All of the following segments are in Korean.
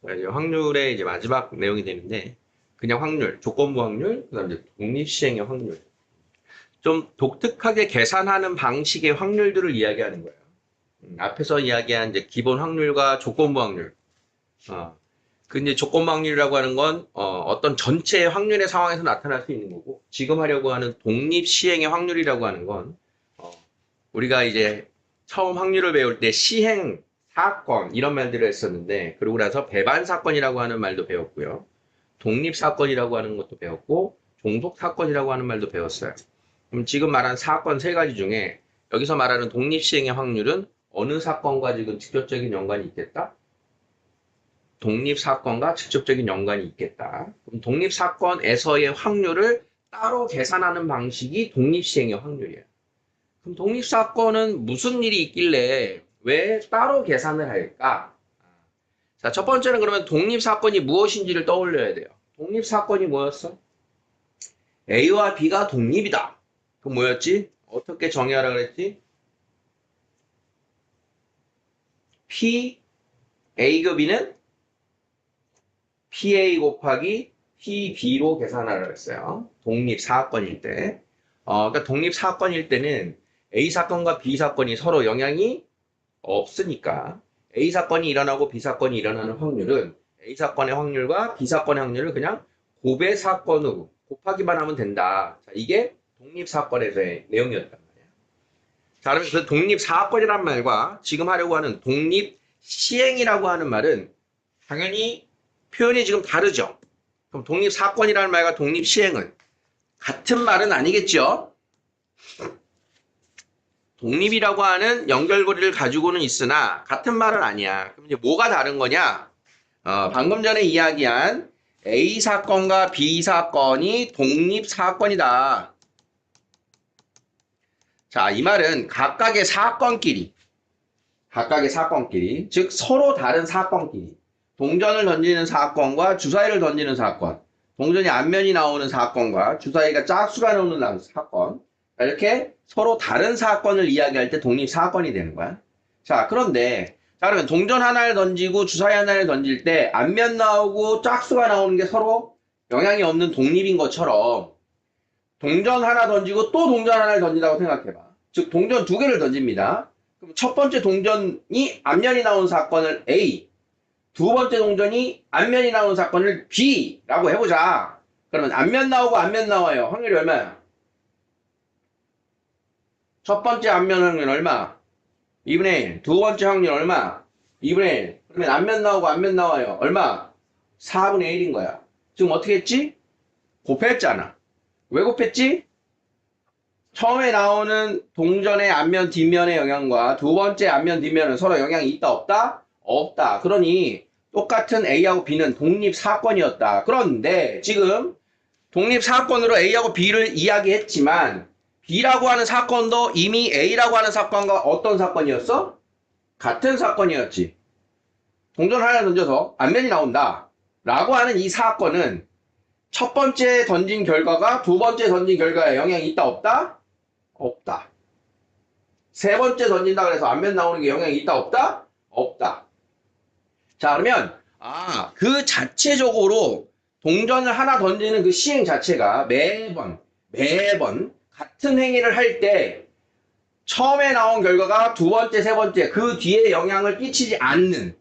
이제 확률의 이제 마지막 내용이 되는데, 그냥 확률, 조건부 확률, 그다음에 이제 독립시행의 확률. 좀 독특하게 계산하는 방식의 확률들을 이야기하는 거예요. 앞에서 이야기한 이제 기본 확률과 조건부 확률. 그 이제 조건부 확률이라고 하는 건 떤 전체의 확률의 상황에서 나타날 수 있는 거고, 지금 하려고 하는 독립시행의 확률이라고 하는 건 어, 우리가 이제 처음 확률을 배울 때 시행 사건 이런 말들을 했었는데, 그러고 나서 배반 사건이라고 하는 말도 배웠고요. 독립 사건이라고 하는 것도 배웠고, 종속 사건이라고 하는 말도 배웠어요. 그럼 지금 말한 사건 세 가지 중에 여기서 말하는 독립 시행의 확률은 어느 사건과 지금 직접적인 연관이 있겠다? 독립 사건과 직접적인 연관이 있겠다. 그럼 독립 사건에서의 확률을 따로 계산하는 방식이 독립 시행의 확률이에요. 그럼 독립 사건은 무슨 일이 있길래 왜 따로 계산을 할까? 자, 첫 번째는 그러면 독립 사건이 무엇인지를 떠올려야 돼요. 독립 사건이 뭐였어? A와 B가 독립이다. 그럼 뭐였지? 어떻게 정의하라 그랬지? P A급이는 PA 곱하기 PB로 계산하라 그랬어요. 독립 사건일 때. 그러니까 독립 사건일 때는 A 사건과 B 사건이 서로 영향이 없으니까 A 사건이 일어나고 B 사건이 일어나는 확률은 A 사건의 확률과 B 사건의 확률을 그냥 곱의 사건으로 곱하기만 하면 된다. 자, 이게 독립 사건에서의 내용이었단 말이에요. 자, 그러면 그 독립 사건이란 말과 지금 하려고 하는 독립 시행이라고 하는 말은 당연히 표현이 지금 다르죠. 그럼 독립 사건이라는 말과 독립 시행은 같은 말은 아니겠죠? 독립이라고 하는 연결고리를 가지고는 있으나 같은 말은 아니야. 그럼 이제 뭐가 다른 거냐? 방금 전에 이야기한 A 사건과 B 사건이 독립 사건이다. 자, 이 말은 각각의 사건끼리, 즉 서로 다른 사건끼리, 동전을 던지는 사건과 주사위를 던지는 사건, 동전이 앞면이 나오는 사건과 주사위가 짝수가 나오는 사건, 이렇게 서로 다른 사건을 이야기할 때 독립 사건이 되는 거야. 자, 그런데 자, 그러면 동전 하나를 던지고 주사위 하나를 던질 때 앞면 나오고 짝수가 나오는 게 서로 영향이 없는 독립인 것처럼 동전 하나 던지고 또 동전 하나를 던진다고 생각해봐. 즉 동전 두 개를 던집니다. 그럼 첫 번째 동전이 앞면이 나온 사건을 A, 두 번째 동전이 앞면이 나온 사건을 B라고 해보자. 그러면 앞면 나오고 앞면 나와요. 확률이 얼마야? 첫 번째 앞면 확률 얼마? 2분의 1. 두 번째 확률 얼마? 2분의 1. 그러면 앞면 나오고 앞면 나와요. 얼마? 4분의 1인 거야. 지금 어떻게 했지? 곱했잖아. 왜 곱했지? 처음에 나오는 동전의 앞면 뒷면의 영향과 두 번째 앞면 뒷면은 서로 영향이 있다 없다? 없다. 그러니 똑같은 A하고 B는 독립 사건이었다. 그런데 지금 독립 사건으로 A하고 B를 이야기했지만 B라고 하는 사건도 이미 A라고 하는 사건과 어떤 사건이었어? 같은 사건이었지. 동전 하나 던져서 앞면이 나온다. 라고 하는 이 사건은 첫 번째 던진 결과가 두 번째 던진 결과에 영향이 있다 없다? 없다. 세 번째 던진다 그래서 앞면 나오는 게 영향이 있다 없다? 없다. 자, 그러면 그 자체적으로 동전을 하나 던지는 그 시행 자체가 매번 같은 행위를 할 때 처음에 나온 결과가 두 번째, 세 번째 그 뒤에 영향을 끼치지 않는,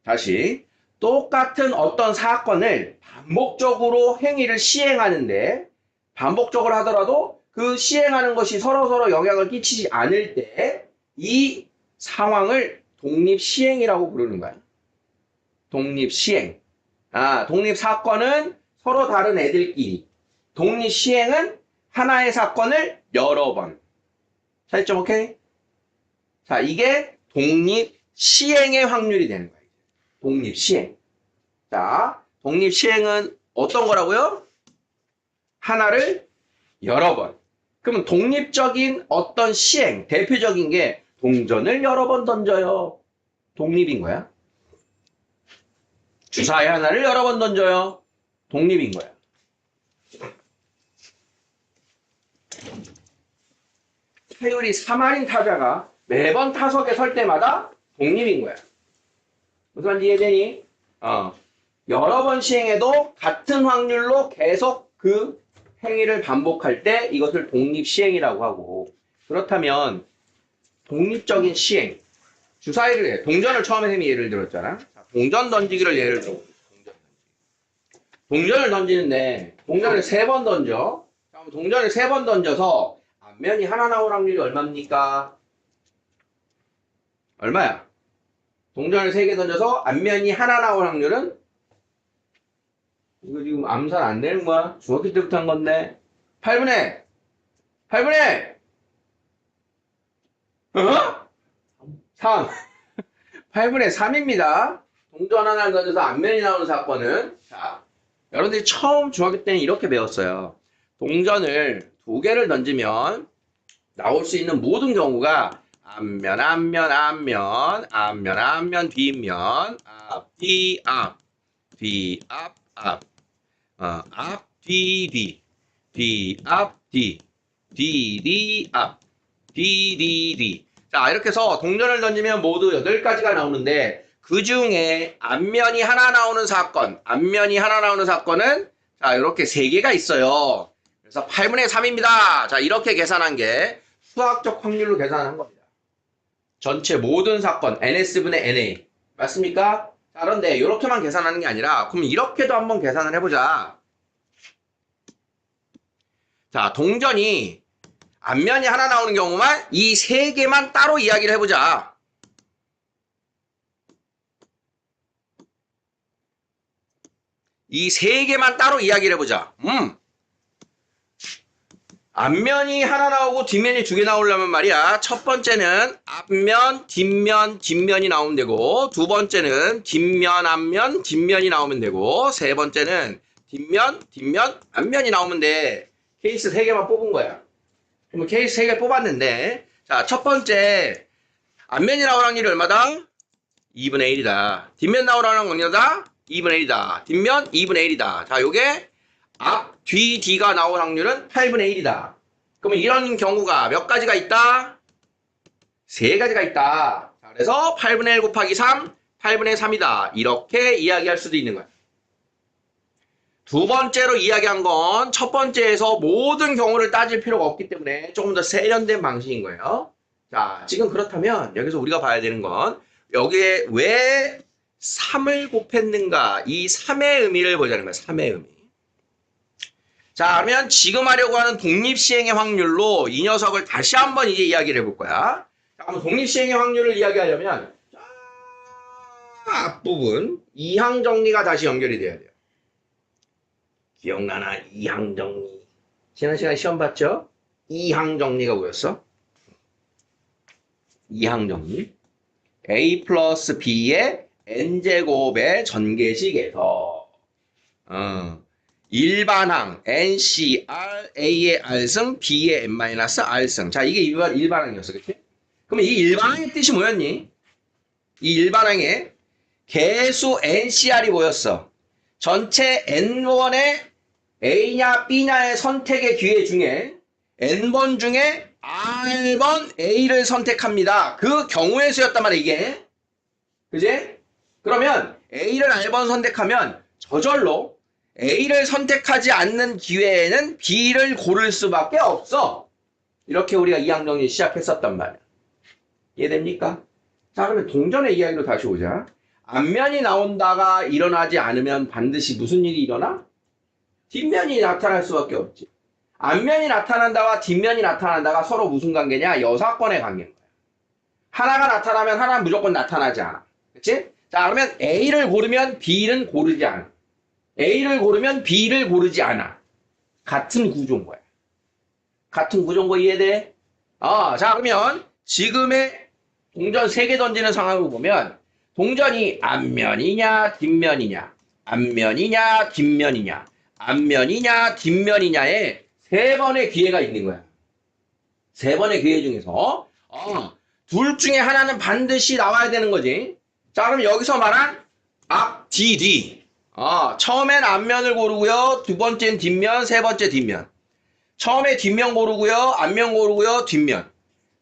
다시 똑같은 어떤 사건을 반복적으로 행위를 시행하는데 반복적으로 하더라도 그 시행하는 것이 서로서로 영향을 끼치지 않을 때 이 상황을 독립시행이라고 부르는 거야. 독립시행. 독립사건은 서로 다른 애들끼리. 독립시행은 하나의 사건을 여러 번. 차이점 오케이? 자, 이게 독립시행의 확률이 되는 거예요. 독립시행. 자, 독립시행은 어떤 거라고요? 하나를 여러 번. 그럼 독립적인 어떤 시행, 대표적인 게 동전을 여러 번 던져요. 독립인 거야. 주사위 하나를 여러 번 던져요. 독립인 거야. 타율이 3할인 타자가 매번 타석에 설 때마다 독립인 거야. 무슨 말인지 이해되니? 여러 번 시행해도 같은 확률로 계속 그 행위를 반복할 때 이것을 독립시행이라고 하고, 그렇다면 독립적인 시행, 주사위를 해. 동전을 처음에 쌤이 예를 들었잖아. 자, 동전 던지기를 예를 들어. 동전을 던지는데 동전을 3번 던져. 자, 동전을 3번 던져서 앞면이 하나 나올 확률이 얼마입니까? 얼마야? 동전을 3개 던져서 앞면이 하나 나올 확률은? 이거 지금 암산 안 되는 거야? 중학교 때부터 한 건데. 8분의 3. 8분의 3입니다. 동전 하나를 던져서 앞면이 나오는 사건은, 자, 여러분들이 처음 중학교 때는 이렇게 배웠어요. 동전을 2개를 던지면 나올 수 있는 모든 경우가 앞면, 뒷면, 앞, 뒤, 앞, 뒤, 앞, 앞, 앞, 뒤, 뒤, 앞, 뒤, 뒤, 앞, 뒤. 자, 이렇게 해서 동전을 던지면 모두 8가지가 나오는데, 그 중에 앞면이 하나 나오는 사건은, 자, 이렇게 3개가 있어요. 그래서 8분의 3입니다. 자, 이렇게 계산한 게 수학적 확률로 계산한 겁니다. 전체 모든 사건, NS분의 NA. 맞습니까? 자, 그런데 이렇게만 계산하는 게 아니라, 그럼 이렇게도 한번 계산을 해보자. 자, 동전이 앞면이 하나 나오는 경우만 이 3개만 따로 이야기를 해보자. 이 3개만 따로 이야기를 해보자. 앞면이 하나 나오고 뒷면이 2개 나오려면 말이야. 첫 번째는 앞면, 뒷면이 나오면 되고, 두 번째는 뒷면, 앞면, 뒷면이 나오면 되고, 세 번째는 뒷면, 앞면이 나오면 돼. 케이스 3개만 뽑은 거야. 그럼 케이스 3개 뽑았는데, 자, 첫 번째, 앞면이 나올 확률이 얼마다? 2분의 1이다. 뒷면 나오라는 확률이다? 2분의 1이다. 뒷면 2분의 1이다. 자, 요게 앞, 뒤, 뒤가 나올 확률은 8분의 1이다. 그러면 이런 경우가 몇 가지가 있다? 3가지가 있다. 자, 그래서 8분의 1 곱하기 3, 8분의 3이다. 이렇게 이야기할 수도 있는 거야. 두 번째로 이야기한 건 첫 번째에서 모든 경우를 따질 필요가 없기 때문에 조금 더 세련된 방식인 거예요. 자, 지금 그렇다면 여기서 우리가 봐야 되는 건 여기에 왜 3을 곱했는가? 이 3의 의미를 보자는 거야. 3의 의미. 자, 그러면 지금 하려고 하는 독립시행의 확률로 이 녀석을 다시 한번 이제 이야기를 해볼 거야. 자, 그럼 독립시행의 확률을 이야기하려면 앞부분 이항 정리가 다시 연결이 돼야 돼요. 기억나나? 이항 정리. 지난 시간에 시험 봤죠? 이항 정리가 뭐였어? 이항 정리. A 플러스 B의 N제곱의 전개식에서 일반항 NCR A의 R승 B의 N-R승. 자, 이게 일반항이었어. 그치? 그럼 이 일반항의 뜻이 뭐였니? 이 일반항의 개수 NCR이 뭐였어? 전체 N1의 A냐 B냐의 선택의 기회 중에 N번 중에 R번 A를 선택합니다. 그 경우의 수였단 말이야, 이게. 그지? 그러면 A를 R번 선택하면 저절로 A를 선택하지 않는 기회에는 B를 고를 수밖에 없어. 이렇게 우리가 이항정리 시작했었단 말이야. 이해됩니까? 자, 그러면 동전의 이야기로 다시 오자. 앞면이 나온다가 일어나지 않으면 반드시 무슨 일이 일어나? 뒷면이 나타날 수밖에 없지. 앞면이 나타난다와 뒷면이 나타난다가 서로 무슨 관계냐? 여사건의 관계인 거야. 하나가 나타나면 하나는 무조건 나타나지 않아. 그치? 자, 그러면 A를 고르면 B는 고르지 않아. A를 고르면 B를 고르지 않아. 같은 구조인 거야. 같은 구조인 거 이해돼? 자, 그러면 지금의 동전 3개 던지는 상황을 보면 동전이 앞면이냐 뒷면이냐, 앞면이냐 뒷면이냐, 앞면이냐 뒷면이냐에 3번의 기회가 있는 거야. 3번의 기회 중에서 둘 중에 하나는 반드시 나와야 되는 거지. 자, 그럼 여기서 말한 앞, 뒤. 처음엔 앞면을 고르고요. 두 번째는 뒷면, 세 번째 뒷면. 처음에 뒷면 고르고요. 앞면 고르고요. 뒷면.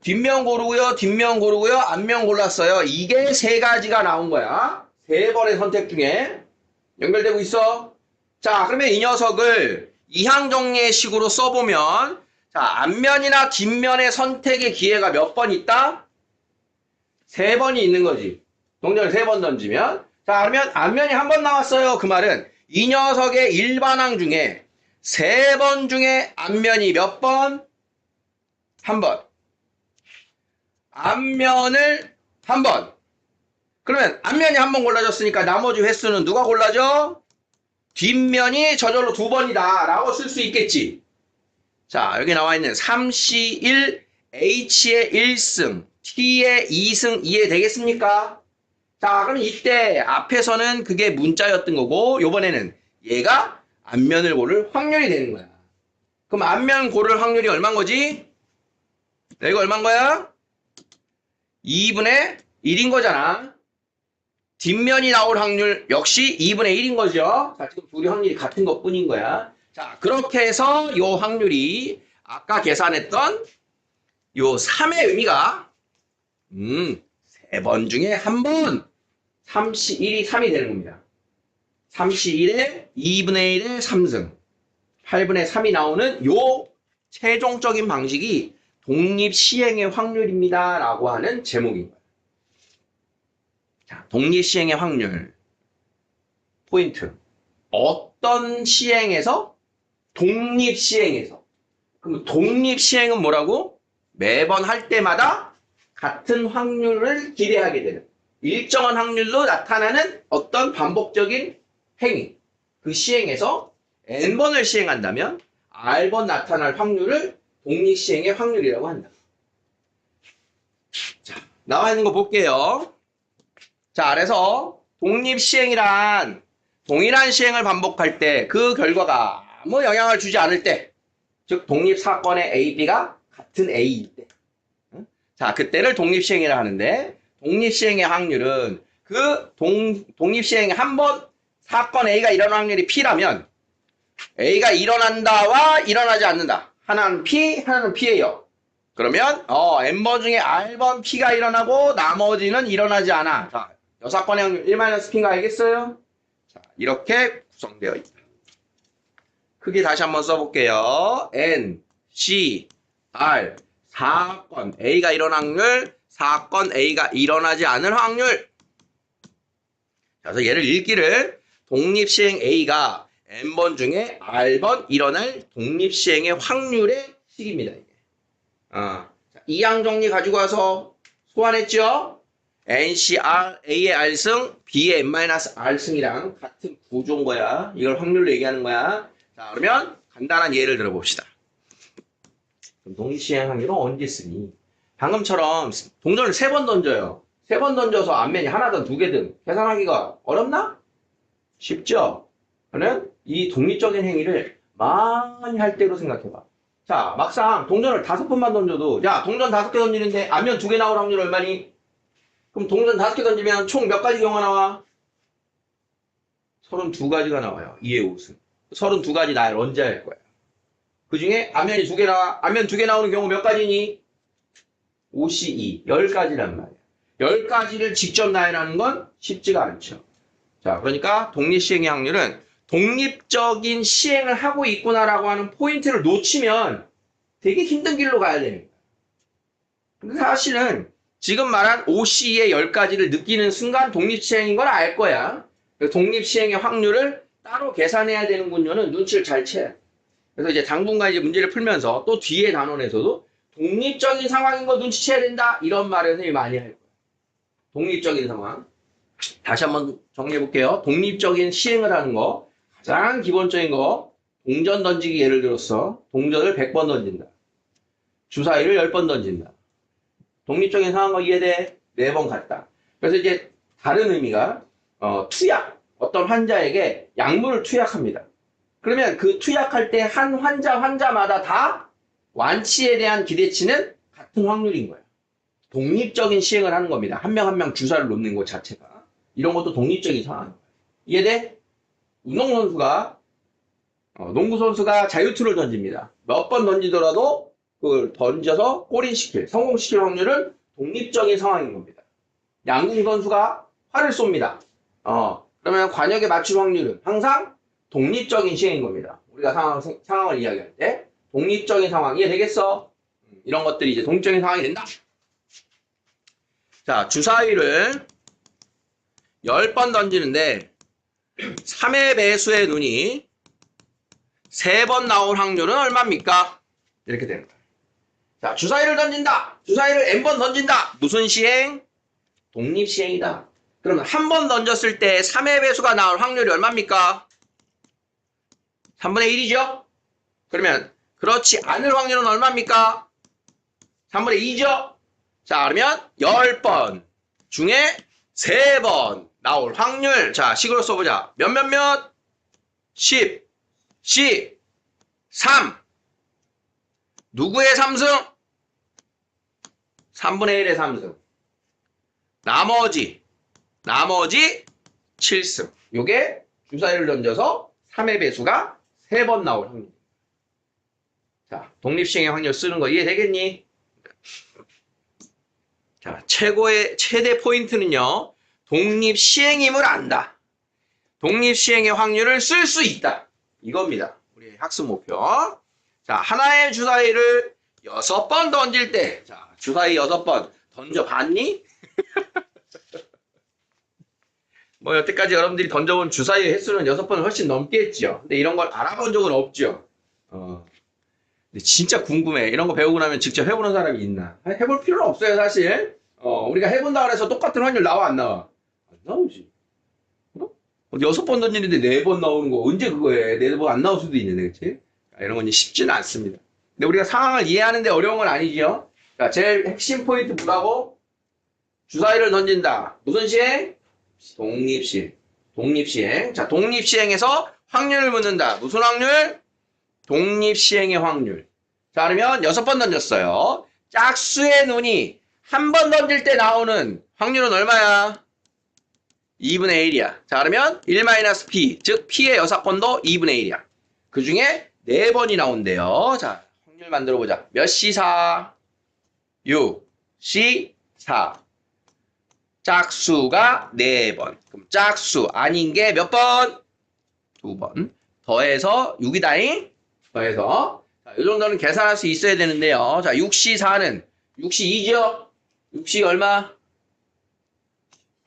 뒷면 고르고요. 뒷면 고르고요. 앞면 골랐어요. 이게 3가지가 나온 거야. 세 번의 선택 중에 연결되고 있어. 자, 그러면 이 녀석을 이항정리의 식으로 써보면, 자, 앞면이나 뒷면의 선택의 기회가 몇 번 있다? 세 번이 있는 거지. 동전을 세 번 던지면. 자, 그러면 앞면이 한 번 나왔어요. 그 말은 이 녀석의 일반항 중에 세 번 중에 앞면이 몇 번? 한 번. 앞면을 한 번. 그러면 앞면이 한 번 골라졌으니까 나머지 횟수는 누가 골라져? 뒷면이 저절로 두 번이다 라고 쓸 수 있겠지. 자, 여기 나와 있는 3C1 H의 1승 T의 2승 이해 되겠습니까? 자, 그럼 이때 앞에서는 그게 문자였던 거고 요번에는 얘가 앞면을 고를 확률이 되는 거야. 그럼 앞면 고를 확률이 얼마인 거지? 이거 얼마인 거야? 2분의 1인 거잖아. 뒷면이 나올 확률 역시 2분의 1인 거죠. 자, 지금 둘이 확률이 같은 것 뿐인 거야. 자, 그렇게 해서 요 확률이 아까 계산했던 요 3의 의미가 세 번 중에 한 번 3C1이 3이 되는 겁니다. 3C1에 2분의 1의 3승 8분의 3이 나오는 요 최종적인 방식이 독립시행의 확률입니다 라고 하는 제목인 거예요. 자, 독립시행의 확률 포인트. 어떤 시행에서? 독립시행에서. 그럼 독립시행은 뭐라고? 매번 할 때마다 같은 확률을 기대하게 되는 일정한 확률로 나타나는 어떤 반복적인 행위. 그 시행에서 n번을 시행한다면 r번 나타날 확률을 독립시행의 확률이라고 한다. 자, 나와 있는 거 볼게요. 자, 그래서 독립시행이란 동일한 시행을 반복할 때 그 결과가 아무 영향을 주지 않을 때, 즉 독립사건의 A, B가 같은 A일 때, 자, 그때를 독립시행이라 하는데 독립시행의 확률은 그 독립시행에 한 번 사건 A가 일어날 확률이 P라면 A가 일어난다와 일어나지 않는다. 하나는 P, 하나는 P예요. 그러면 N번 중에 R번 P가 일어나고 나머지는 일어나지 않아. 자, 여사건의 확률 1-P인가 알겠어요? 자, 이렇게 구성되어 있다. 크게 다시 한번 써볼게요. N, C, R, 사건 A가 일어날 확률, 사건 A가 일어나지 않을 확률. 그래서 얘를 읽기를 독립시행 A가 N번 중에 R번 일어날 독립시행의 확률의 식입니다. 이게. 이항 정리 가지고 와서 소환했죠? NCR, A의 R승, B의 N-R승이랑 같은 구조인 거야. 이걸 확률로 얘기하는 거야. 자, 그러면 간단한 예를 들어봅시다. 그럼 독립시행 확률은 언제 쓰니? 방금처럼 동전을 세 번 던져요. 세 번 던져서 앞면이 하나든 두 개든 계산하기가 어렵나? 쉽죠? 그러면 이 독립적인 행위를 많이 할 때로 생각해봐. 자, 막상 동전을 5번만 던져도, 야, 동전 5개 던지는데 앞면 2개 나올 확률 얼마니? 그럼 동전 5개 던지면 총 몇 가지 경우가 나와? 32가지가 나와요. 2의 5승. 32가지 나열 언제 할 거야? 그 중에 앞면이 2개 나와. 앞면 2개 나오는 경우 몇 가지니? 52. 10가지란 말이야. 10가지를 직접 나열하는 건 쉽지가 않죠. 자, 그러니까 독립시행의 확률은 독립적인 시행을 하고 있구나라고 하는 포인트를 놓치면 되게 힘든 길로 가야 됩니다. 근데 사실은 지금 말한 OC의 10가지를 느끼는 순간 독립시행인 걸 알 거야. 독립시행의 확률을 따로 계산해야 되는군요는 눈치를 잘 채야 돼. 그래서 이제 당분간 이제 문제를 풀면서 또 뒤에 단원에서도 독립적인 상황인 거 눈치채야 된다. 이런 말을 선생님이 많이 할 거야. 독립적인 상황. 다시 한번 정리해 볼게요. 독립적인 시행을 하는 거. 가장 기본적인 거. 동전 던지기 예를 들어서 동전을 100번 던진다. 주사위를 10번 던진다. 독립적인 상황과 이해돼? 4번 갔다. 그래서 이제 다른 의미가 투약. 어떤 환자에게 약물을 투약합니다. 그러면 그 투약할 때 한 환자마다 다 완치에 대한 기대치는 같은 확률인 거예요. 독립적인 시행을 하는 겁니다. 한 명 한 명 주사를 놓는 것 자체가. 이런 것도 독립적인 상황. 이해돼? 운동선수가 농구선수가 자유투를 던집니다. 몇 번 던지더라도 그걸 던져서 골인시킬, 성공시킬 확률은 독립적인 상황인 겁니다. 양궁선수가 활을 쏩니다. 그러면 관역에 맞출 확률은 항상 독립적인 시행인 겁니다. 우리가 상황을 이야기할 때 독립적인 상황 이해되겠어? 이런 것들이 이제 독립적인 상황이 된다. 자, 주사위를 10번 던지는데 3의 배수의 눈이 3번 나올 확률은 얼마입니까? 이렇게 되는 거예요. 자, 주사위를 던진다. 주사위를 n번 던진다. 무슨 시행? 독립시행이다. 그러면 한 번 던졌을 때 3의 배수가 나올 확률이 얼마입니까? 3분의 1이죠? 그러면 그렇지 않을 확률은 얼마입니까? 3분의 2죠? 자, 그러면 10번 중에 3번 나올 확률. 자, 식으로 써보자. 몇? 10, 3. 누구의 3승? 3분의 1의 3승. 나머지 7승. 요게 주사위를 던져서 3의 배수가 3번 나올 확률. 자, 독립시행의 확률 쓰는 거 이해되겠니? 자, 최대 포인트는요. 독립시행임을 안다. 독립시행의 확률을 쓸 수 있다. 이겁니다. 우리 학습 목표. 자, 하나의 주사위를 6번 던질 때, 자, 주사위 6번 던져봤니? 뭐, 여태까지 여러분들이 던져본 주사위 횟수는 6번을 훨씬 넘게 했죠. 근데 이런 걸 알아본 적은 없죠. 근데 진짜 궁금해. 이런 거 배우고 나면 직접 해보는 사람이 있나? 해볼 필요는 없어요, 사실. 우리가 해본다고 해서 똑같은 확률 나와, 안 나와? 안 나오지. 6번 던지는데 4번 나오는 거 언제 그거에 4번 안 나올 수도 있는데, 그치? 이런 건 쉽지는 않습니다. 근데 우리가 상황을 이해하는데 어려운 건 아니죠. 자, 제일 핵심 포인트 뭐라고? 주사위를 던진다. 무슨 시행? 독립시행. 자, 독립시행에서 확률을 묻는다. 무슨 확률? 독립시행의 확률. 자, 그러면 6번 던졌어요. 짝수의 눈이 한 번 던질 때 나오는 확률은 얼마야? 2분의 1이야. 자, 그러면 1-p, 즉 p의 6번도 2분의 1이야. 그 중에 4번이 나온대요. 자, 확률 만들어 보자. 몇 C4? 6, C4. 짝수가 4번. 그럼 짝수 아닌 게 몇 번? 2번. 더해서 6이다잉? 더해서. 자, 이 정도는 계산할 수 있어야 되는데요. 자, 6C4는 6C 2죠? 6C 얼마?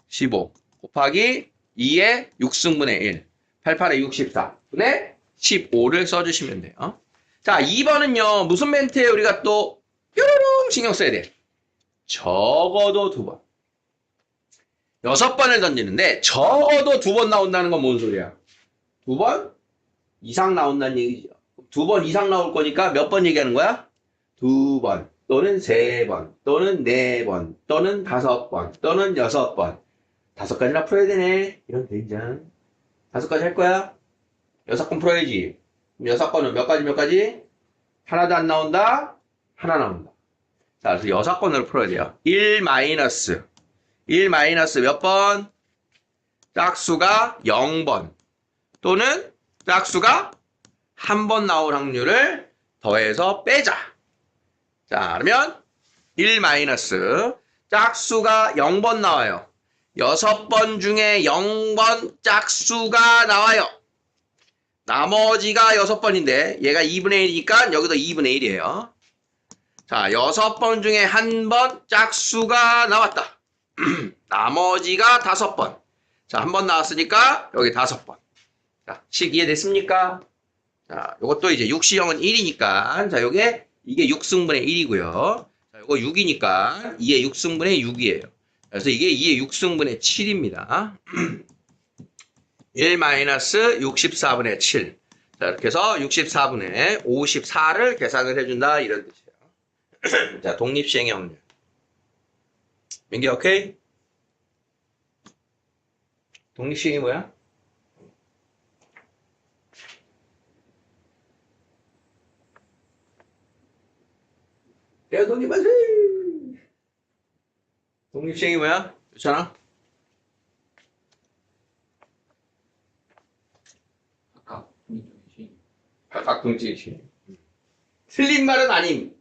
15. 곱하기 2의 6승분의 1. 88의 64. 분의 15를 써주시면 돼요. 자, 2번은요. 무슨 멘트에 우리가 또 뾰로롱 신경 써야 돼? 적어도 2번. 6번을 던지는데 적어도 2번 나온다는 건 뭔 소리야? 2번 이상 나온다는 얘기죠. 2번 이상 나올 거니까 몇 번 얘기하는 거야? 2번 또는 3번 또는 4번 또는 5번 또는 6번. 5가지나 풀어야 되네. 이런 된장. 5가지 할 거야? 6번 풀어야지. 6번은 몇 가지? 하나도 안 나온다? 하나 나온다. 자, 그래서 6번으로 풀어야 돼요. 1 몇 번? 짝수가 0번 또는 짝수가 한 번 나올 확률을 더해서 빼자. 자, 그러면 1 짝수가 0번 나와요. 6번 중에 0번 짝수가 나와요. 나머지가 6번인데 얘가 2분의 1이니까 여기도 2분의 1이에요. 자, 6번 중에 한 번 짝수가 나왔다. 나머지가 5번. 자, 한 번 나왔으니까 여기 5번. 자, 식 이해됐습니까? 자, 요것도 이제 6시형은 1이니까 자, 이게 6승분의 1이고요. 자, 요거 6이니까 2의 6승분의 6이에요. 그래서 이게 2의 6승분의 7입니다. 1 64분의 7. 자, 이렇게 해서 64분의 54를 계산을 해준다. 이런 뜻이에요. 자, 독립시행의 확률. 민기 오케이? 독립시행이 뭐야? 내가 독립하지! 독립시행이 뭐야? 좋잖아? 각각동지시. 틀린 말은 아님.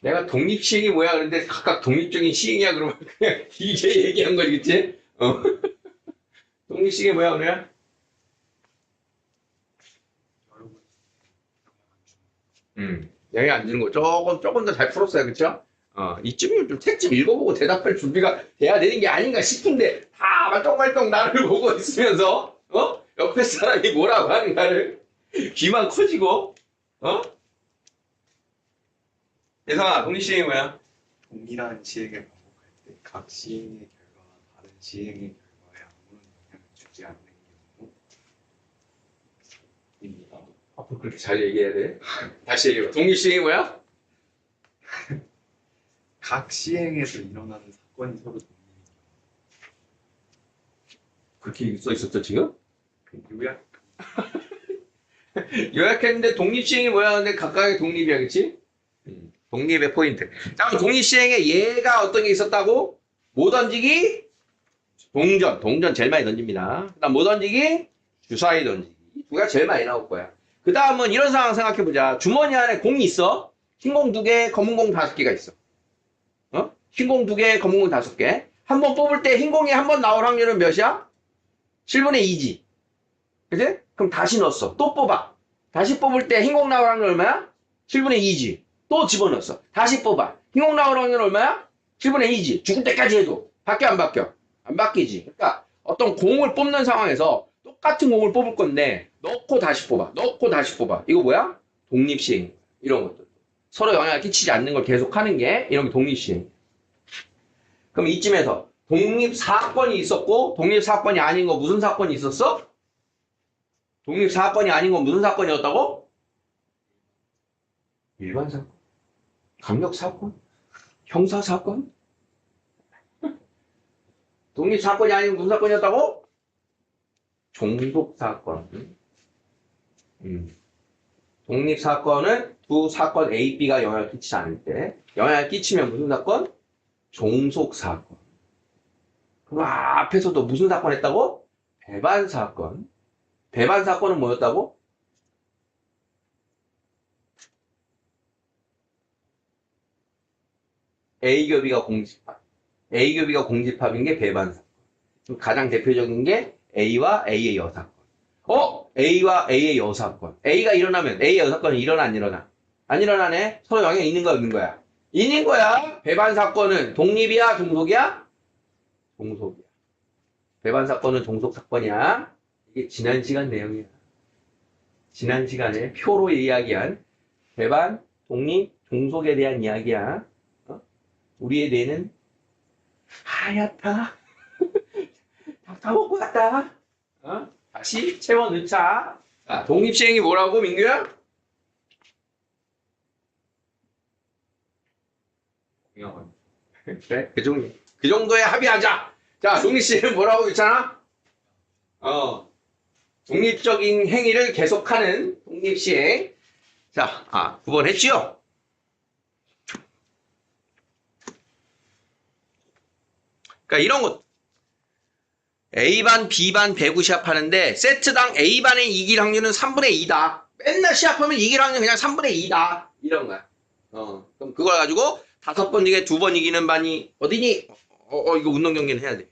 내가 독립시행이 뭐야? 그런데 각각 독립적인 시행이야? 그러면 그냥 이제 얘기한 거지, 그치? 독립시행이 뭐야, 그래? 영향 안 주는 거 조금 더 잘 풀었어요, 그쵸? 이쯤이면 좀 책 좀 읽어보고 대답할 준비가 돼야 되는 게 아닌가 싶은데, 다 말똥말똥 나를 보고 있으면서, 옆에 사람이 뭐라고 하는가를 귀만 커지고, 예성아, 독립시행이 뭐야? 동일한 시행을 반복할 때 각 시행의 결과가 다른 시행의 결과에 아무런 영향을 주지 않는 경우입니다. 앞으로 그렇게 잘 얘기해야 돼? 다시 얘기해봐. 독립시행이 뭐야? 각 시행에서 일어나는 사건이 서로 동일한 그렇게 써 있었죠, 지금? 경우. 요약. 요약했는데 독립시행이 뭐야? 근데 각각의 독립이야, 그치? 독립의 포인트. 자, 그럼 독립시행에 얘가 어떤 게 있었다고? 뭐 던지기? 동전 제일 많이 던집니다. 그 다음 뭐 던지기? 주사위 던지기. 두 개가 제일 많이 나올 거야. 그 다음은 이런 상황 생각해보자. 주머니 안에 공이 있어. 흰 공 2개, 검은 공 5개가 있어. 흰 공 2개, 검은 공 5개. 한 번 뽑을 때 흰 공이 한 번 나올 확률은 몇이야? 7분의 2지. 그치? 그럼 다시 넣었어. 또 뽑아. 다시 뽑을 때 흰 공 나올 확률 얼마야? 7분의 2지. 또 집어넣었어. 다시 뽑아. 흰 공 나올 확률 얼마야? 7분의 2지. 죽을 때까지 해도. 바뀌어, 안 바뀌어? 안 바뀌지. 그러니까 어떤 공을 뽑는 상황에서 똑같은 공을 뽑을 건데 넣고 다시 뽑아. 넣고 다시 뽑아. 이거 뭐야? 독립시행. 이런 것들. 서로 영향을 끼치지 않는 걸 계속 하는 게 이런 게 독립시행. 그럼 이쯤에서 독립사건이 있었고 독립사건이 아닌 거 무슨 사건이 있었어? 독립사건이 아닌 건 무슨 사건이었다고? 일반 사건? 강력 사건? 형사 사건? 독립사건이 아닌 무슨 사건이었다고? 종속 사건. 독립사건은 두 사건 A, B가 영향을 끼치지 않을 때 영향을 끼치면 무슨 사건? 종속 사건. 그럼 앞에서도 무슨 사건 했다고? 배반 사건. 배반 사건은 뭐였다고? A교 B가 공집합. A교 B가 공집합인 게 배반 사건. 가장 대표적인 게 A와 A의 여사건. A와 A의 여사건. A가 일어나면 A의 여사건은 일어나 안 일어나? 안 일어나네? 서로 영향이 있는 거야 없는 거야? 있는 거야. 배반 사건은 독립이야 종속이야? 종속이야. 배반 사건은 종속 사건이야. 이게 지난 시간 내용이야. 지난 시간에 표로 이야기한 배반, 독립, 종속에 대한 이야기야. 우리의 뇌는 하얗다. 다 먹고 왔다. 다시 채워 넣자. 자, 독립시행이 뭐라고, 민규야? 그래, 그 정도에 합의하자. 자, 독립시행은 뭐라고 했잖아? 독립적인 행위를 계속하는 독립시행. 자, 9번 했지요? 그러니까 이런 것. A반, B반 배구 시합하는데 세트당 A반에 이길 확률은 3분의 2다. 맨날 시합하면 이길 확률은 그냥 3분의 2다. 이런 거야. 그럼 그걸 가지고 5번 중에 2번 이기는 반이 어디니? 이거 운동 경기는 해야 돼.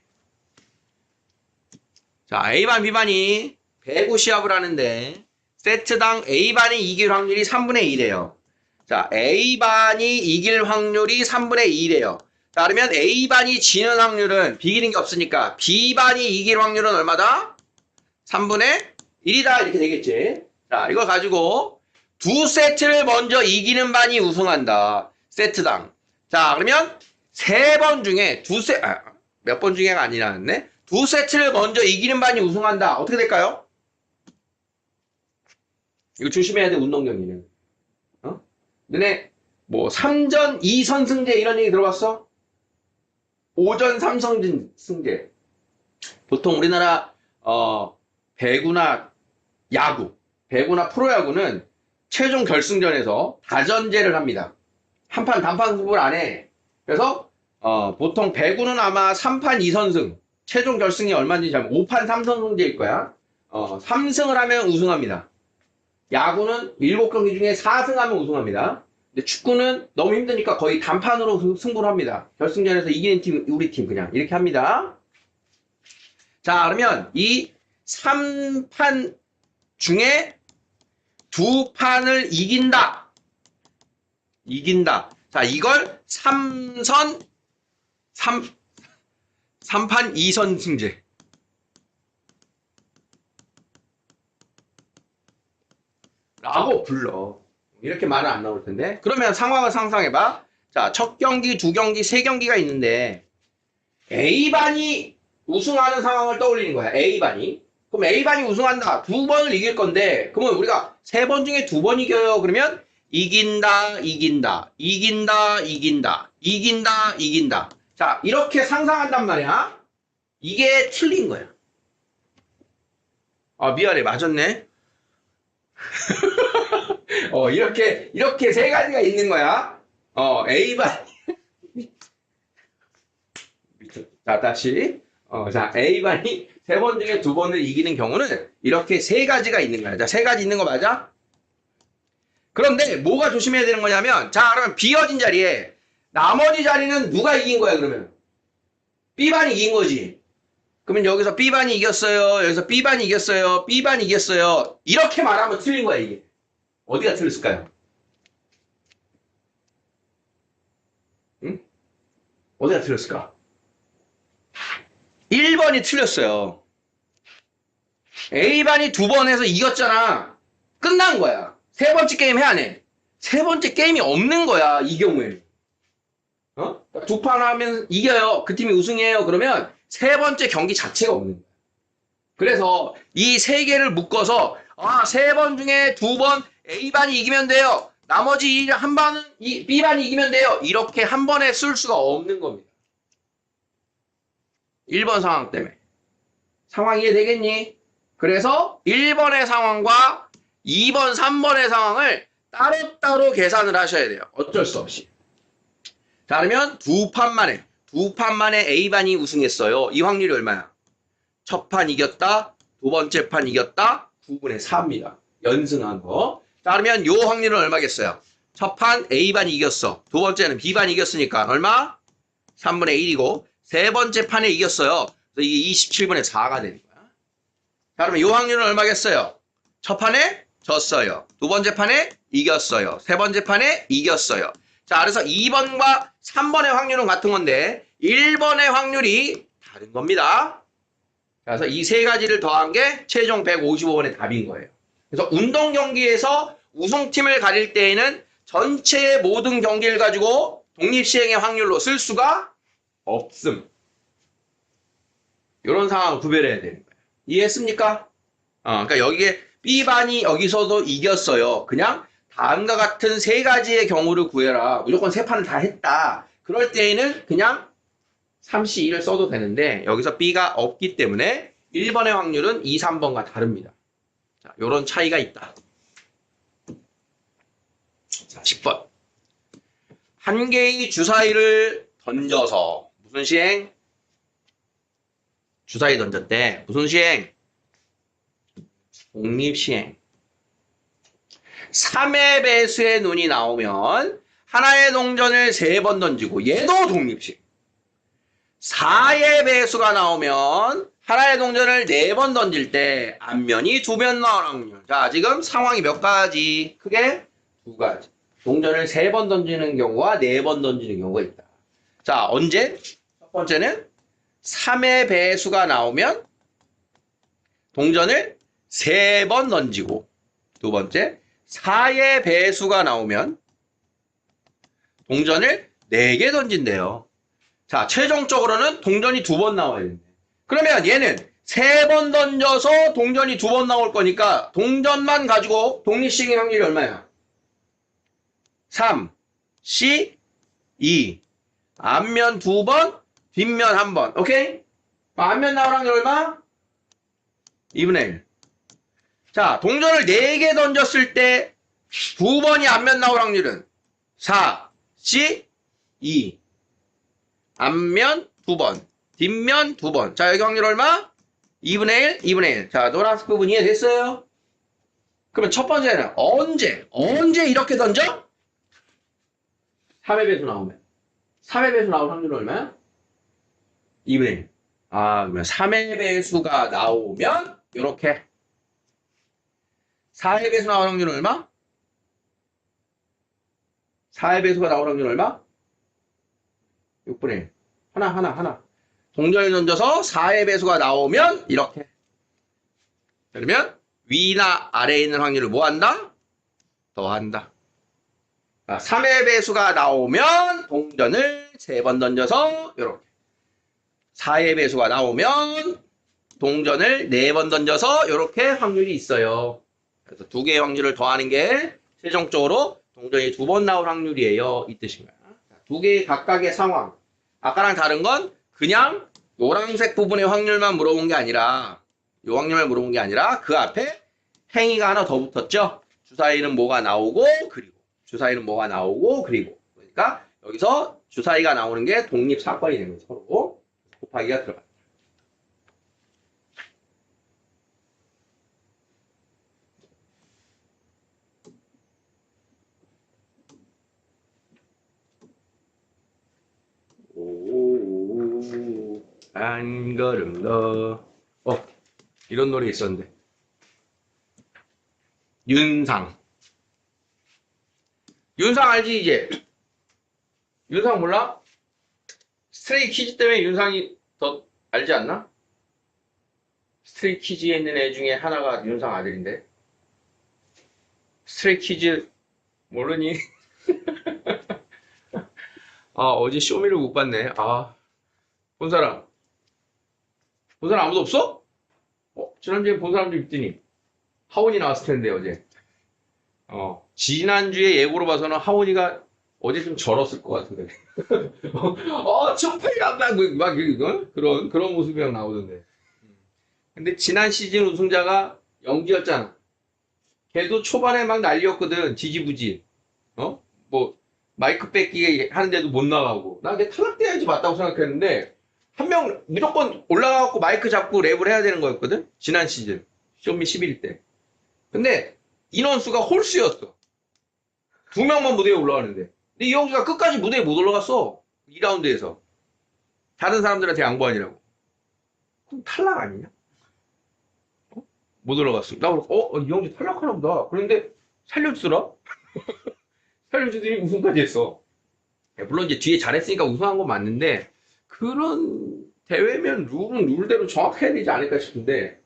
자, A반, B반이 배구 시합을 하는데 세트당 A반이 이길 확률이 3분의 2래요. 자, A반이 이길 확률이 3분의 2래요. 자, 그러면 A반이 지는 확률은 비기는 게 없으니까 B반이 이길 확률은 얼마다? 3분의 1이다. 이렇게 되겠지. 자, 이걸 가지고 두 세트를 먼저 이기는 반이 우승한다. 세트당. 자, 그러면 3번 중에 몇 번 중에가 아니라네. 두 세트를 먼저 이기는 반이 우승한다. 어떻게 될까요? 이거 조심해야 돼, 운동 경기는. 너네 뭐 3전 2선승제 이런 얘기 들어봤어? 5전 3선승제. 보통 우리나라 배구나 야구, 배구나 프로야구는 최종 결승전에서 다전제를 합니다. 한판 단판 승부를 안 해. 그래서 보통 배구는 아마 3판 2선승, 최종 결승이 얼마인지 잘 5판 3선승제일 거야. 3승을 하면 우승합니다. 야구는 7경기 중에 4승하면 우승합니다. 근데 축구는 너무 힘드니까 거의 단판으로 승부를 합니다. 결승전에서 이기는 팀, 우리 팀 그냥 이렇게 합니다. 자, 그러면 이 3판 중에 2판을 이긴다. 이긴다. 자, 이걸 3판 2선 승제. 라고 불러. 이렇게 말은 안 나올 텐데. 그러면 상황을 상상해봐. 자, 첫 경기, 두 경기, 세 경기가 있는데 A반이 우승하는 상황을 떠올리는 거야. A반이. 그럼 A반이 우승한다. 2번을 이길 건데 그러면 우리가 3번 중에 2번 이겨요. 그러면 이긴다, 이긴다, 이긴다, 이긴다, 이긴다, 이긴다. 자, 이렇게 상상한단 말이야. 이게 틀린 거야. 아, 미안해. 맞았네. 이렇게 세 가지가 있는 거야. A반. 자, 다시. 자, A반이 3번 중에 2번을 이기는 경우는 이렇게 세 가지가 있는 거야. 자, 세 가지 있는 거 맞아? 그런데 뭐가 조심해야 되는 거냐면, 자, 그러면 비어진 자리에 나머지 자리는 누가 이긴 거야, 그러면? B반이 이긴 거지. 그러면 여기서 B반이 이겼어요. 여기서 B반이 이겼어요. B반이 이겼어요. 이렇게 말하면 틀린 거야, 이게. 어디가 틀렸을까요? 응? 어디가 틀렸을까? 1번이 틀렸어요. A반이 2번 해서 이겼잖아. 끝난 거야. 세 번째 게임 해, 안 해? 세 번째 게임이 없는 거야, 이 경우에. 2판 하면 이겨요. 그 팀이 우승이에요. 그러면 세 번째 경기 자체가 없는 거야. 그래서 이 세 개를 묶어서, 세 번 중에 2번 A반이 이기면 돼요. 나머지 한 번은 B반이 이기면 돼요. 이렇게 한 번에 쓸 수가 없는 겁니다. 1번 상황 때문에. 상황 이해되겠니? 그래서 1번의 상황과 2번, 3번의 상황을 따로따로 계산을 하셔야 돼요. 어쩔 수 없이. 자, 그러면 두 판 만에 A반이 우승했어요. 이 확률이 얼마야? 첫 판 이겼다, 두 번째 판 이겼다, 9분의 4입니다. 연승한 거. 자, 그러면 요 확률은 얼마겠어요? 첫 판 A반이 이겼어. 두 번째는 B반이 이겼으니까 얼마? 3분의 1이고, 세 번째 판에 이겼어요. 그래서 이게 27분의 4가 되는 거야. 자, 그러면 요 확률은 얼마겠어요? 첫 판에 졌어요. 두 번째 판에 이겼어요. 세 번째 판에 이겼어요. 자, 그래서 2번과 3번의 확률은 같은 건데 1번의 확률이 다른 겁니다. 그래서 이 세 가지를 더한 게 최종 155번의 답인 거예요. 그래서 운동 경기에서 우승팀을 가릴 때에는 전체의 모든 경기를 가지고 독립시행의 확률로 쓸 수가 없음. 이런 상황을 구별해야 되는 거예요. 이해했습니까? 그러니까 여기에 B반이 여기서도 이겼어요. 그냥 다음과 같은 세 가지의 경우를 구해라. 무조건 세 판을 다 했다. 그럴 때에는 그냥 3C2를 써도 되는데 여기서 B가 없기 때문에 1번의 확률은 2, 3번과 다릅니다. 자, 요런 차이가 있다. 자, 10번. 한 개의 주사위를 던져서 무슨 시행? 주사위 던졌대. 무슨 시행? 독립시행. 3의 배수의 눈이 나오면 하나의 동전을 3번 던지고 얘도 독립시행. 4의 배수가 나오면 하나의 동전을 4번 던질 때 앞면이 2면 나오는 확률. 자, 지금 상황이 몇 가지? 크게 2가지. 동전을 3번 던지는 경우와 4번 던지는 경우가 있다. 자, 언제? 첫 번째는 3의 배수가 나오면 동전을 3번 던지고, 두 번째 4의 배수가 나오면 동전을 4개 던진대요. 자, 최종적으로는 동전이 2번 나와야 되는데. 그러면 얘는 3번 던져서 동전이 2번 나올 거니까 동전만 가지고 독립시행의 확률이 얼마야? 3, C, 2. 앞면 2번, 뒷면 1번. 오케이? 앞면 나올 확률 얼마? 2분의 1. 자, 동전을 4개 던졌을 때 2번이 앞면 나올 확률은 4, C, 2. 앞면 2번, 뒷면 2번. 자, 여기 확률 얼마? 2분의 1, 2분의 1. 자, 노란색 부분 이해됐어요? 그러면 첫 번째는 언제 이렇게 던져? 3의 배수 나오면. 3의 배수 나올 확률은 얼마야? 2분의 1. 아, 그러면 3의 배수가 나오면, 요렇게. 4의 배수 나올 확률은 얼마? 4의 배수가 나올 확률은 얼마? 6분의 1. 하나. 동전을 던져서 4의 배수가 나오면, 이렇게. 그러면, 위나 아래에 있는 확률을 뭐 한다? 더한다. 3의 배수가 나오면 동전을 3번 던져서 이렇게 4의 배수가 나오면 동전을 4번 던져서 이렇게 확률이 있어요. 그래서 두 개의 확률을 더하는 게 최종적으로 동전이 2번 나올 확률이에요. 이 뜻인 거야. 두 개의 각각의 상황. 아까랑 다른 건 그냥 노란색 부분의 확률만 물어본 게 아니라 이 확률만 물어본 게 아니라 그 앞에 행위가 하나 더 붙었죠. 주사위는 뭐가 나오고 그리고 주사위는 뭐가 나오고 그리고 그러니까 여기서 주사위가 나오는 게 독립사건이 되는 거죠. 서로 곱하기가 들어간다. 오, 한 걸음 더. 이런 노래 있었는데. 윤상. 윤상 알지 이제? 윤상 몰라? 스트레이 키즈 때문에 윤상이 더 알지 않나? 스트레이 키즈에 있는 애 중에 하나가 윤상 아들인데. 스트레이 키즈 모르니? 어제 쇼미를 못 봤네. 본 사람. 본 사람 아무도 없어? 지난주에 본 사람도 있더니. 하원이 나왔을 텐데, 어제. 지난주에 예고로 봐서는 하원이가 어제 좀 절었을 것 같은데. 청파이가 막, 그런 모습이랑 나오던데. 근데 지난 시즌 우승자가 영지였잖아. 걔도 초반에 막 난리였거든. 지지부지. 뭐, 마이크 뺏기 하는데도 못 나가고. 나 걔 탈락돼야지 맞다고 생각했는데, 한 명 무조건 올라가갖고 마이크 잡고 랩을 해야 되는 거였거든? 지난 시즌. 쇼미 11일 때. 근데, 인원수가 홀수였어. 2명만 무대에 올라가는데. 근데 이영수가 끝까지 무대에 못 올라갔어. 2라운드에서. 다른 사람들한테 양보하느라고. 그럼 탈락 아니냐? 못 올라갔어. 나 그래서, 이영수 탈락하나 보다. 그런데 살려주더라? 살려주더니 우승까지 했어. 물론 이제 뒤에 잘했으니까 우승한 건 맞는데, 그런 대회면 룰은 룰대로 정확해야 되지 않을까 싶은데,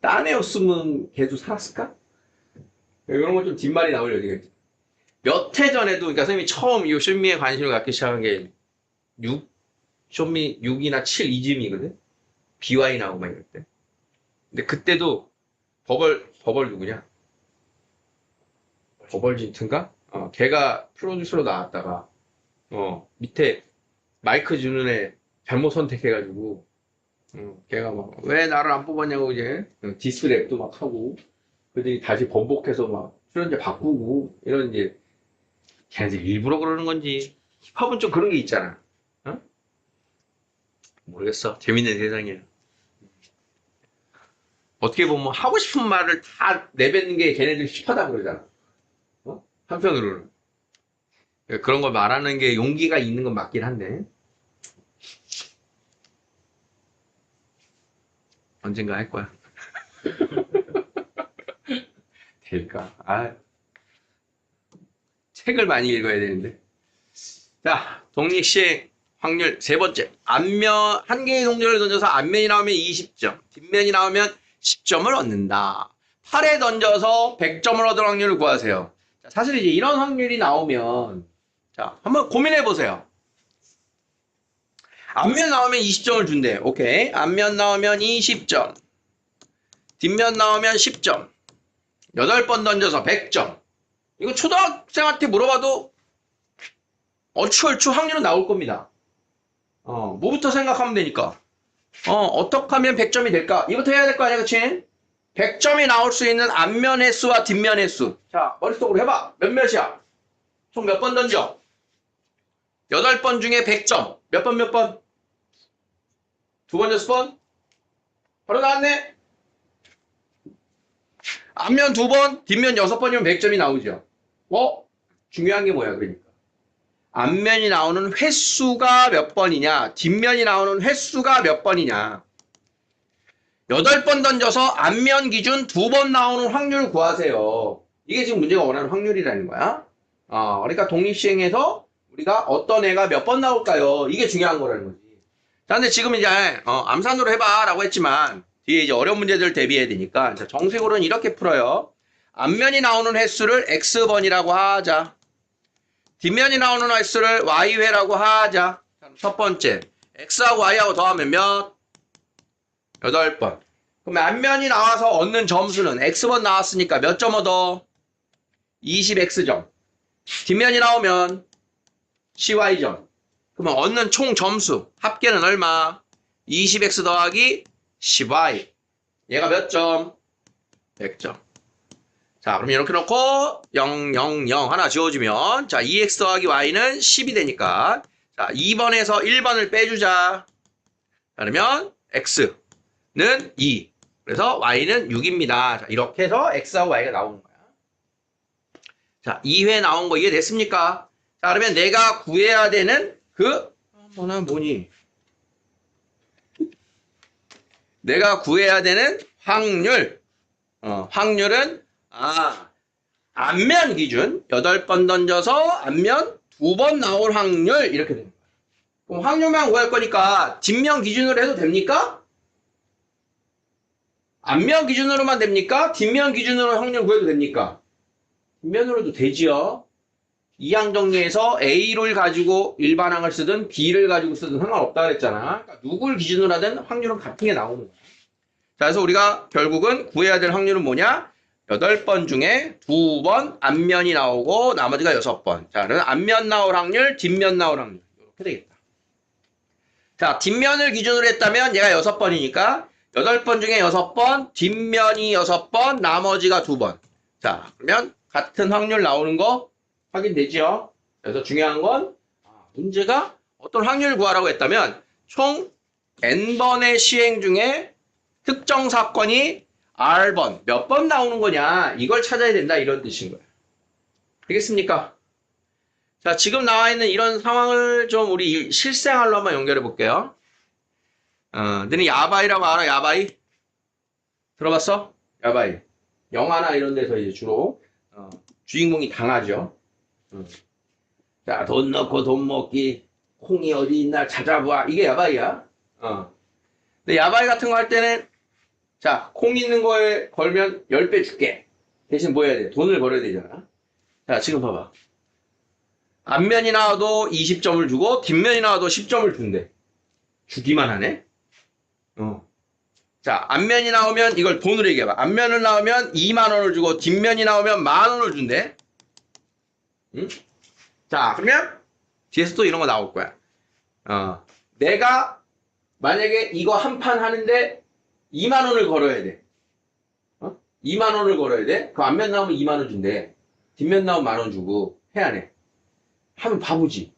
딴 애였으면 걔도 살았을까? 이런 건 좀 뒷말이 나오려 되겠지. 몇 해 전에도, 그러니까 선생님이 처음 이 쇼미에 관심을 갖기 시작한 게 쇼미 6이나 7 이쯤이거든? BY 나오고 막 이럴 때. 근데 그때도 버벌 누구냐? 버벌진트인가? 걔가 프로듀서로 나왔다가, 밑에 마이크 주는 애 잘못 선택해가지고, 걔가 막, 왜 나를 안 뽑았냐고 이제, 디스랩도 막 하고, 그들이 다시 번복해서 막 출연자 바꾸고, 이런 이제, 걔네들 일부러 그러는 건지, 힙합은 좀 그런 게 있잖아. 모르겠어. 재밌는 세상이야. 어떻게 보면 하고 싶은 말을 다 내뱉는 게 걔네들 힙하다 그러잖아. 한편으로는. 그런 걸 말하는 게 용기가 있는 건 맞긴 한데. 언젠가 할 거야. 될까? 책을 많이 읽어야 되는데. 자, 독립시행 확률 세 번째. 앞면, 한 개의 동전을 던져서 앞면이 나오면 20점, 뒷면이 나오면 10점을 얻는다. 8에 던져서 100점을 얻을 확률을 구하세요. 자, 사실 이제 이런 확률이 나오면, 자, 한번 고민해 보세요. 앞면 나오면 20점을 준대. 오케이. 앞면 나오면 20점. 뒷면 나오면 10점. 8번 던져서 100점. 이거 초등학생한테 물어봐도 얼추 확률은 나올 겁니다. 뭐부터 생각하면 되니까. 어떻게 하면 100점이 될까? 이부터 해야 될 거 아니야, 그치? 100점이 나올 수 있는 앞면 횟수와 뒷면 횟수. 자, 머릿속으로 해봐. 몇몇이야? 총 몇 번 던져? 8번 중에 100점. 몇 번? 2번, 6번? 바로 나왔네? 앞면 2번, 뒷면 6번이면 100점이 나오죠. 중요한 게 뭐야, 그러니까. 앞면이 나오는 횟수가 몇 번이냐, 뒷면이 나오는 횟수가 몇 번이냐. 8번 던져서 앞면 기준 2번 나오는 확률 구하세요. 이게 지금 문제가 원하는 확률이라는 거야. 그러니까 독립시행에서 우리가 어떤 애가 몇 번 나올까요? 이게 중요한 거라는 거지. 자, 근데 지금 이제, 암산으로 해봐 라고 했지만, 뒤에 이제 어려운 문제들 대비해야 되니까, 자, 정식으로는 이렇게 풀어요. 앞면이 나오는 횟수를 X번이라고 하자. 뒷면이 나오는 횟수를 Y회라고 하자. 첫 번째, X하고 Y하고 더하면 몇? 8번. 그럼 앞면이 나와서 얻는 점수는 X번 나왔으니까 몇 점 얻어? 20X점. 뒷면이 나오면 CY점. 그러면 얻는 총 점수, 합계는 얼마? 20X 더하기 10Y. 얘가 몇 점? 100점. 자, 그럼 이렇게 놓고 0, 0, 0 하나 지워주면 자, 2X 더하기 Y는 10이 되니까 자, 2번에서 1번을 빼주자. 그러면 X는 2. 그래서 Y는 6입니다. 자, 이렇게 해서 X하고 Y가 나오는 거야. 자, 2회 나온 거 이해됐습니까? 자, 그러면 내가 구해야 되는 뭐니? 내가 구해야 되는 확률. 확률은, 앞면 기준. 8번 던져서 앞면 2번 나올 확률. 이렇게 됩니다. 그럼 확률만 구할 거니까 뒷면 기준으로 해도 됩니까? 앞면 기준으로만 됩니까? 뒷면 기준으로 확률 구해도 됩니까? 뒷면으로도 되지요. 이항 정리에서 A를 가지고 일반항을 쓰든 B를 가지고 쓰든 상관없다 그랬잖아. 그러니까 누굴 기준으로 하든 확률은 같은 게 나오는 거야. 자, 그래서 우리가 결국은 구해야 될 확률은 뭐냐? 8번 중에 2번 앞면이 나오고 나머지가 6번. 자, 그러면 앞면 나올 확률, 뒷면 나올 확률. 이렇게 되겠다. 자, 뒷면을 기준으로 했다면 얘가 6번이니까 8번 중에 6번, 뒷면이 6번, 나머지가 2번. 자, 그러면 같은 확률 나오는 거 확인되죠? 그래서 중요한 건 문제가 어떤 확률 구하라고 했다면 총 n번의 시행 중에 특정 사건이 r번 몇 번 나오는 거냐 이걸 찾아야 된다 이런 뜻인 거예요. 되겠습니까? 자, 지금 나와 있는 이런 상황을 좀 우리 실생활로 한번 연결해 볼게요. 너네 야바이라고 알아? 야바이? 들어봤어? 야바이. 영화나 이런 데서 이제 주로 주인공이 당하죠. 자, 돈 넣고 돈 먹기, 콩이 어디 있나 찾아봐. 이게 야바이야. 근데 야바이 같은 거 할 때는, 자, 콩 있는 거에 걸면 10배 줄게. 대신 뭐 해야 돼? 돈을 벌어야 되잖아. 자, 지금 봐봐. 앞면이 나와도 20점을 주고, 뒷면이 나와도 10점을 준대. 주기만 하네? 자, 앞면이 나오면 이걸 돈으로 얘기해봐. 앞면을 나오면 2만 원을 주고, 뒷면이 나오면 1만 원을 준대. 응? 자, 그러면 뒤에서 또 이런 거 나올 거야. 내가 만약에 이거 한 판 하는데 2만 원을 걸어야 돼. 2만 원을 걸어야 돼. 그 앞면 나오면 2만 원 준대. 뒷면 나오면 1만 원 주고 해야 돼. 하면 바보지.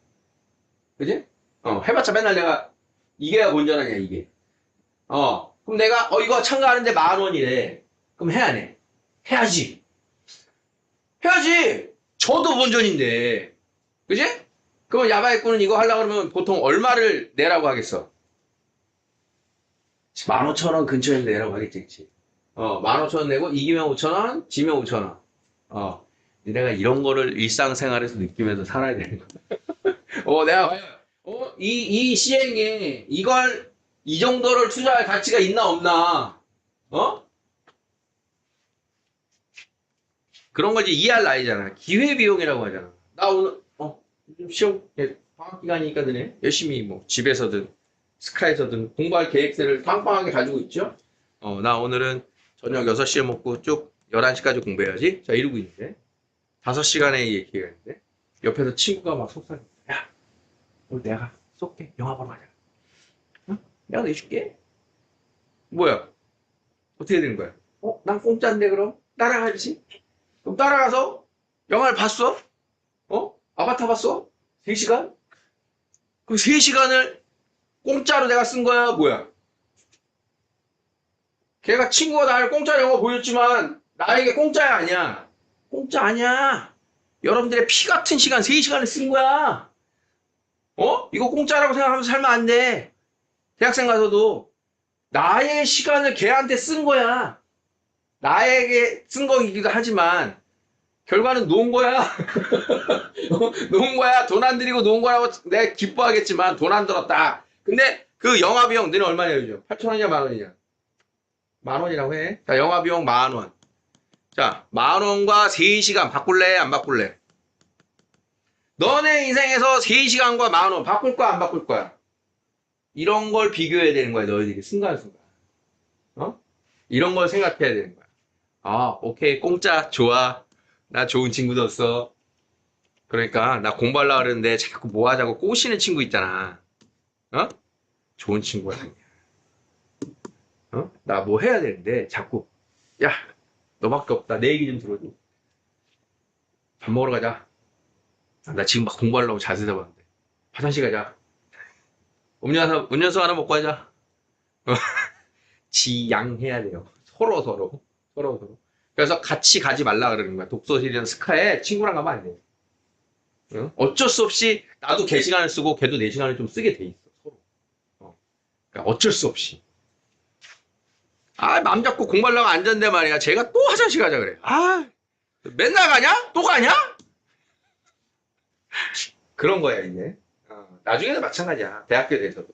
그지? 해봤자 맨날 내가 이게야 본전하냐 이게. 그럼 내가 이거 참가하는데 1만 원이래. 그럼 해야 돼. 해야지. 해야지. 저도 본전인데. 그지? 그럼 야바이꾼은 이거 하려고 그러면 보통 얼마를 내라고 하겠어? 15,000원 근처에 내라고 하겠지, 그치? 15,000원 내고 이기면 5,000원, 지면 5,000원. 내가 이런 거를 일상생활에서 느끼면서 살아야 되는 거야. 내가, 이 시행에 이걸, 이 정도를 투자할 가치가 있나, 없나? 그런 걸 이제 이해할 나이잖아. 기회비용이라고 하잖아. 나 오늘, 시험, 방학 기간이니까 드네. 열심히 뭐, 집에서든, 스카이에서든 공부할 계획들을 빵빵하게 가지고 있죠. 나 오늘은 저녁 6시에 먹고 쭉 11시까지 공부해야지. 자, 이러고 있는데. 5시간의 얘기가 있는데. 옆에서 친구가 막 속상해. 야, 오늘 내가 쏠게. 영화 보러 가자. 내가 내줄게. 뭐야? 어떻게 되는 거야? 난 공짜인데 그럼? 따라가지? 그럼 따라가서 영화를 봤어? 아바타 봤어? 3시간? 그럼 3시간을 공짜로 내가 쓴 거야? 뭐야? 걔가 친구가 나를 공짜 영화 보여줬지만 나에게 공짜야 아니야? 공짜 아니야. 여러분들의 피 같은 시간 3시간을 쓴 거야. 이거 공짜라고 생각하면서 살면 안 돼. 대학생 가서도 나의 시간을 걔한테 쓴 거야. 나에게 쓴 거이기도 하지만 결과는 놓은 거야. 놓은 거야. 돈 안 들이고 놓은 거라고 내가 기뻐하겠지만 돈 안 들었다. 근데 그 영화 비용 너는 얼마냐 요즘? 8,000원이냐 만 원이냐? 만 원이라고 해. 자, 영화 비용 만 원. 자, 만 원과 3시간 바꿀래? 안 바꿀래? 너네 인생에서 3시간과 만 원 바꿀 거야? 안 바꿀 거야? 이런 걸 비교해야 되는 거야, 너희들이. 순간순간. 이런 걸 생각해야 되는 거야. 오케이. 공짜. 좋아. 나 좋은 친구였어. 그러니까, 나 공부하려고 그러는데 자꾸 뭐 하자고 꼬시는 친구 있잖아. 좋은 친구야. 나 뭐 해야 되는데 자꾸, 야, 너밖에 없다. 내 얘기 좀 들어줘. 밥 먹으러 가자. 나 지금 막 공부하려고 자세 잡았는데. 화장실 가자. 음료수 하나 먹고 가자. 지양해야 돼요. 서로. 그래서 같이 가지 말라 그러는 거야. 독서실이나 스카에 친구랑 가면 안 돼. 어쩔 수 없이 나도 걔 시간을 쓰고 걔도 내 시간을 좀 쓰게 돼 있어. 서로. 그러니까 어쩔 수 없이. 맘 잡고 공부하려고 앉았는데 말이야. 제가 또 화장실 가자 그래. 맨날 가냐? 또 가냐? 그런 거야, 이제. 나중에도 마찬가지야. 대학교에 대해서도.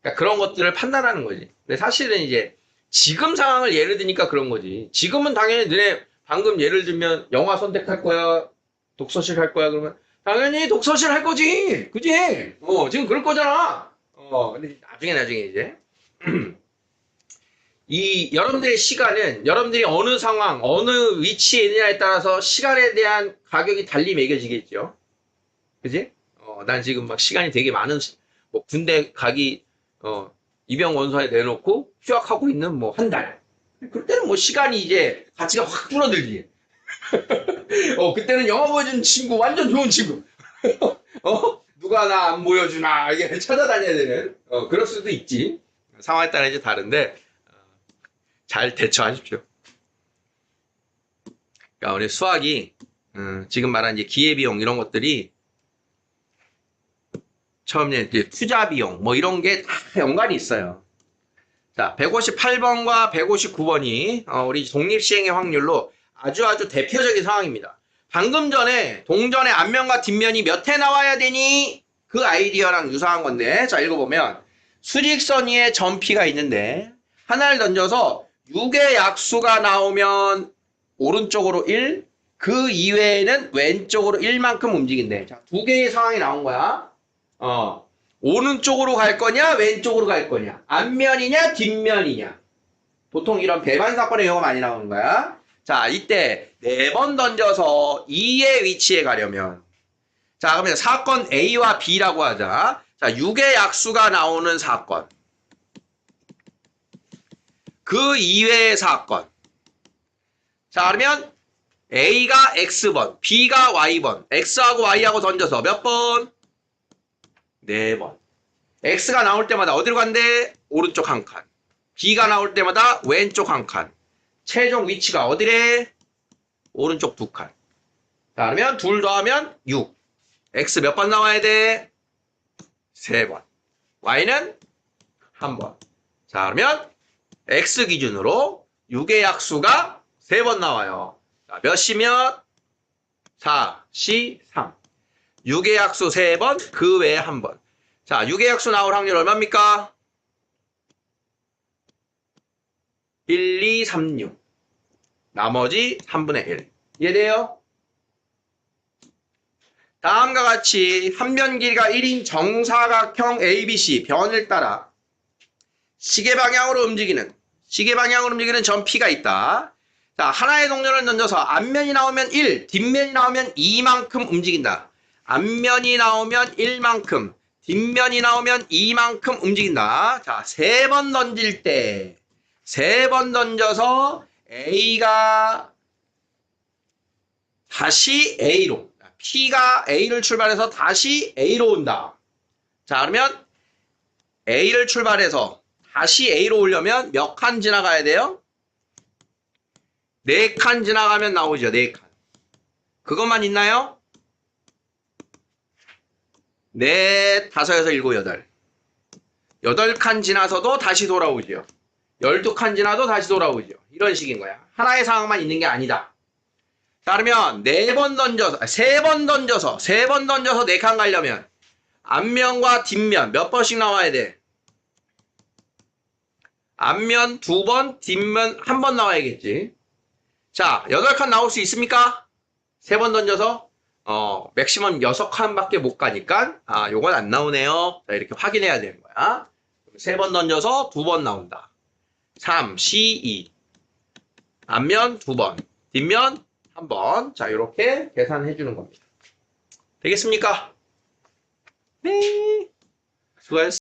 그러니까 그런 것들을 판단하는 거지. 근데 사실은 이제 지금 상황을 예를 드니까 그런 거지. 지금은 당연히 너네 방금 예를 들면 영화 선택할 거야? 독서실 할 거야? 그러면 당연히 독서실 할 거지. 그지? 지금 그럴 거잖아. 근데 나중에 이제. 여러분들의 시간은 여러분들이 어느 상황, 어느 위치에 있느냐에 따라서 시간에 대한 가격이 달리 매겨지겠죠. 그지? 난 지금 막 시간이 되게 많은, 뭐 군대 가기, 입영 원서에 내놓고 휴학하고 있는 뭐 한 달. 그때는 뭐 시간이 이제 가치가 확 줄어들지. 그때는 영화 보여주는 친구, 완전 좋은 친구. 누가 나 안 보여주나, 이게 찾아다녀야 되는, 그럴 수도 있지. 상황에 따라 이제 다른데, 잘 대처하십시오. 그러니까 우리 수학이 지금 말한 이제 기회비용 이런 것들이 처음에 이제 투자비용 뭐 이런 게 다 연관이 있어요. 자, 158번과 159번이 우리 독립시행의 확률로 아주 대표적인 상황입니다. 방금 전에 동전의 앞면과 뒷면이 몇 회 나와야 되니 그 아이디어랑 유사한 건데, 자, 읽어보면 수직선 위에 점피가 있는데 하나를 던져서 6의 약수가 나오면 오른쪽으로 1, 그 이외에는 왼쪽으로 1만큼 움직인대. 자, 두 개의 상황이 나온 거야. 오른쪽으로 갈 거냐, 왼쪽으로 갈 거냐. 앞면이냐, 뒷면이냐. 보통 이런 배반 사건의 경우가 많이 나오는 거야. 자, 이때 4번 던져서 2의 위치에 가려면. 자, 그러면 사건 A와 B라고 하자. 자, 6의 약수가 나오는 사건. 그 이외의 사건. 자, 그러면 A가 X번, B가 Y번, X하고 Y하고 던져서 몇 번? 4번. X가 나올 때마다 어디로 간대? 오른쪽 한 칸. B가 나올 때마다 왼쪽 한 칸. 최종 위치가 어디래? 오른쪽 2칸. 자, 그러면 둘 더하면 6. X 몇 번 나와야 돼? 3번. Y는 1번. 자, 그러면 X 기준으로 6의 약수가 3번 나와요. 자, 몇 시 몇? 4, 시, 3. 6의 약수 3번, 그 외에 1번. 자, 6의 약수 나올 확률 얼마입니까? 1, 2, 3, 6. 나머지 3분의 1. 이해돼요? 다음과 같이 한 변 길이가 1인 정사각형 ABC 변을 따라 시계 방향으로 움직이는 점 P가 있다. 자, 하나의 동전을 던져서 앞면이 나오면 1, 뒷면이 나오면 2만큼 움직인다. 앞면이 나오면 1만큼, 뒷면이 나오면 2만큼 움직인다. 자, 3번 던질 때, 3번 던져서 A가 다시 A로, P가 A를 출발해서 다시 A로 온다. 자, 그러면 A를 출발해서 다시 A로 오려면 몇 칸 지나가야 돼요? 4칸 지나가면 나오죠. 4칸. 그것만 있나요? 넷, 다섯, 여섯, 일곱, 여덟. 8칸 지나서도 다시 돌아오죠. 12칸 지나도 다시 돌아오죠. 이런 식인 거야. 하나의 상황만 있는 게 아니다. 자, 그러면 4번 던져서, 3번 던져서, 3번 던져서 4칸 가려면 앞면과 뒷면 몇 번씩 나와야 돼? 앞면 2번, 뒷면 1번 나와야겠지. 자, 8칸 나올 수 있습니까? 3번 던져서 맥시멈 6칸밖에 못 가니까 요건 안 나오네요. 자, 이렇게 확인해야 되는 거야. 3번 던져서 2번 나온다. 3, C, 2. 앞면 2번, 뒷면 1번. 자, 이렇게 계산해 주는 겁니다. 되겠습니까? 네. 수고하셨습니다.